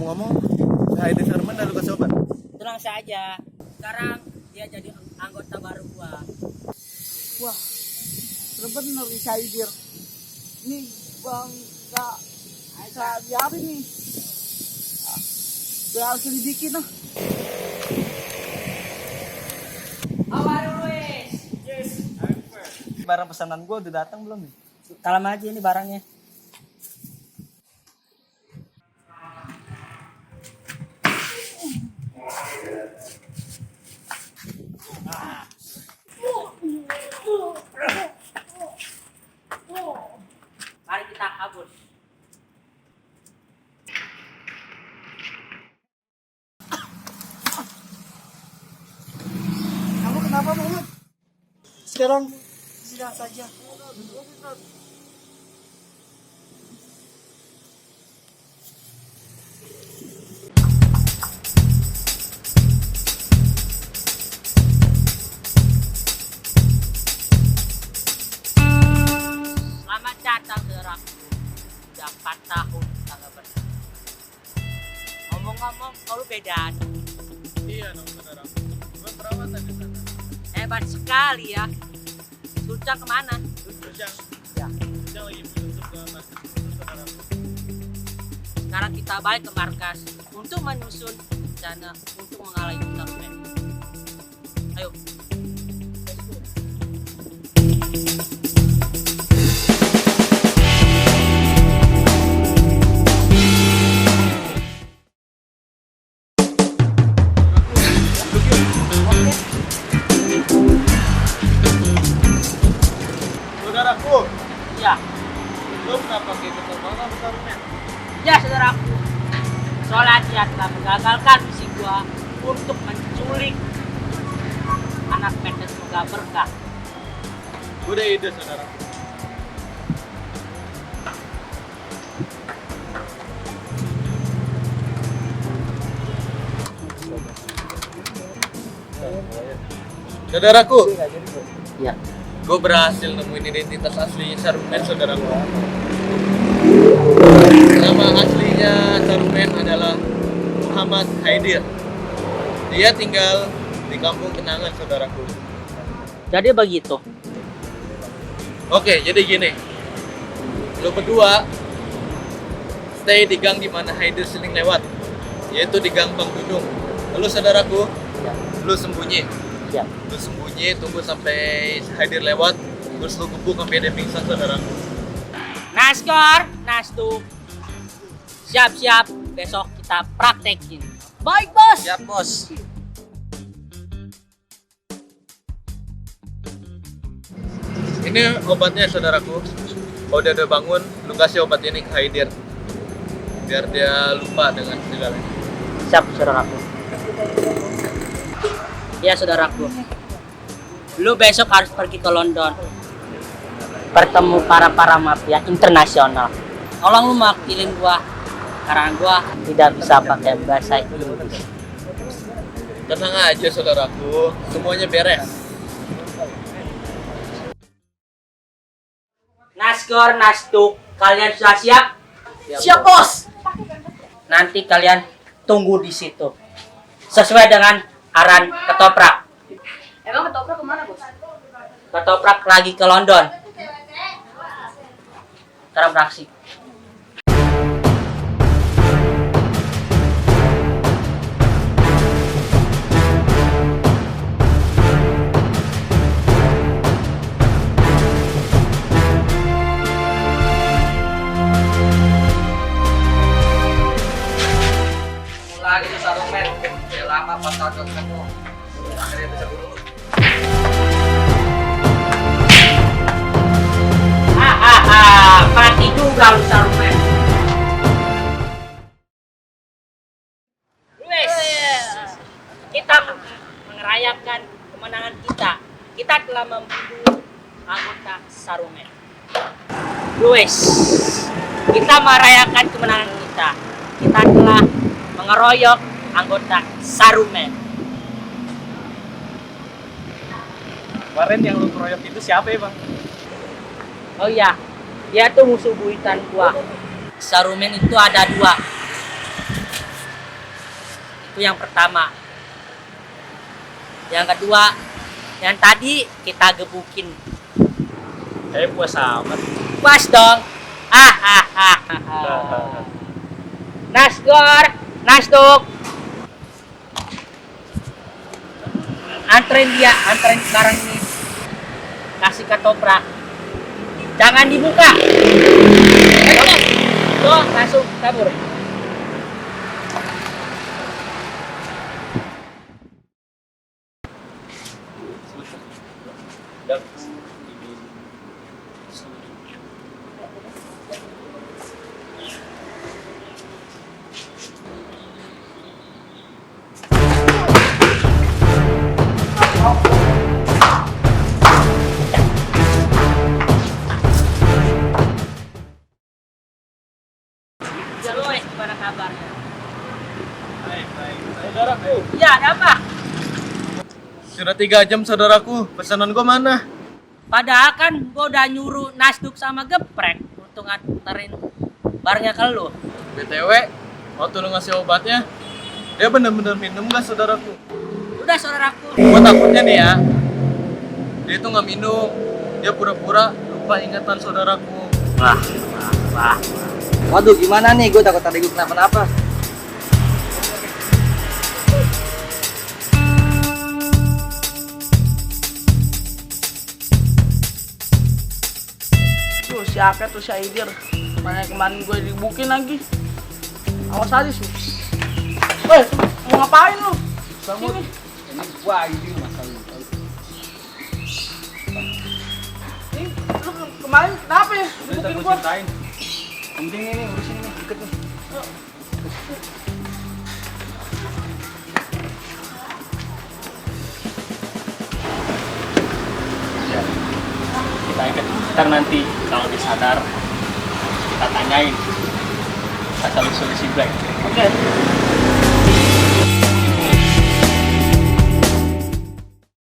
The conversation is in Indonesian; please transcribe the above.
ngomong-ngomong, Haidi Sarman udah lu kasih obat? Tenang saja. Sekarang dia jadi anggota baru gua. Wah, bener nih Saidir. Nih bang, gak biarin nih. Gue harus lidikin lah. Barang pesanan gue udah datang belum nih? Salam aja ini barangnya. Mari kita kabur. Kamu kenapa Muhammad? Sekarang istirahat saja. Selamat datang saudaraku. Udah 4 tahun kita nggak bersama. Ngomong-ngomong, kau beda. Iya dong saudara. Gue perawatan di sana. Hebat sekali ya. Sulcang kemana? Ujang. Ya. Ujang lagi menuntut ke masjid saudara. Sekarang kita balik ke markas untuk menyusun rencana untuk mengalahin Sarmen. Ayo. Saudaraku, Ya, lu kenapa kayak kesel banget sama Sarman? ya saudaraku. Soalnya dia telah menggagalkan misi gua untuk menculik anak Mendes Moga Berkah. Gue udah ide saudaraku. Saudaraku, Ya. gue berhasil nemuin identitas aslinya Sarman saudaraku. Nama aslinya Sarman adalah Muhammad Haidir. Dia tinggal di kampung Kenangan saudaraku. Jadi begitu. Oke, jadi gini. Lu berdua stay di gang di mana Haidir sering lewat, yaitu di gang Bang Dudung. Lalu saudaraku, Ya. lu sembunyi. Ya. Lu sembunyi, tunggu sampai Haidir lewat, terus lu gebuk sampai dia pingsan saudaraku. Naskor, Nastu. Siap-siap, besok kita praktekin. Baik, Bos. Siap bos. Ini obatnya saudaraku. Kalau dia udah bangun, lu kasih obat ini ke Haidir, biar dia lupa dengan segalanya. Siap, saudaraku. Ya, saudaraku. Lu besok harus pergi ke London. Bertemu para mafia internasional. Tolong lu makilin gua. Karena gua tidak bisa pakai bahasa Inggris. Tenang aja saudaraku, semuanya beres. Naskor, Nastu, kalian sudah siap? Siap bos. Nanti kalian tunggu di situ. Sesuai dengan arahan Ketoprak. Emang ketoprak kemana bos? Ketoprak lagi ke London. Sekarang beraksi. Lagi tuh satu men, udah lama pas tahun ketemu, akhirnya bisa dulu. Mati juga lu Saruman. Wes, kita merayakan kemenangan kita. Kita telah membunuh anggota Saruman. Wes, kita merayakan kemenangan kita. Kita telah mengeroyok anggota Saruman. Kemarin yang lu keroyok itu siapa ya bang? Oh iya, dia tuh musuh buyutan gua. Saruman itu ada 2. Itu yang pertama. Yang kedua, yang tadi kita gebukin. Puas amat. Puas dong. Nasgor, Nasduk. Anterin sekarang ini. Kasih ketoprak. Jangan dibuka. Tuh, langsung kabur. Jalois, gimana kabarnya? Baik. Saudaraku. Ya, ada apa? Sudah 3 jam saudaraku, pesanan gua mana? Padahal kan gua udah nyuruh Nasduk sama Geprek untuk nganterin barangnya ke lu. BTW, waktu lu ngasih obatnya, dia bener-bener minum gak saudaraku? Udah saudaraku. Gua takutnya nih ya, dia tuh nggak minum, dia pura-pura lupa ingatan saudaraku. Wah. Waduh, gimana nih? Gue takut tadi gue kenapa-napa. Tuh siapa tuh si Aidir? Mana kemarin gue dibukin lagi. Awas aja sih. Woi, mau ngapain lu? Sini. Ini gua ini masalah. Nih, lu kemarin kenapa ya? Udah Dibukin gua gua. ceritain. Penting ini urusin ini deket nih. Ya. Kita ikat ntar nanti kalau dia sadar kita tanyain asal usul si Black. Oke.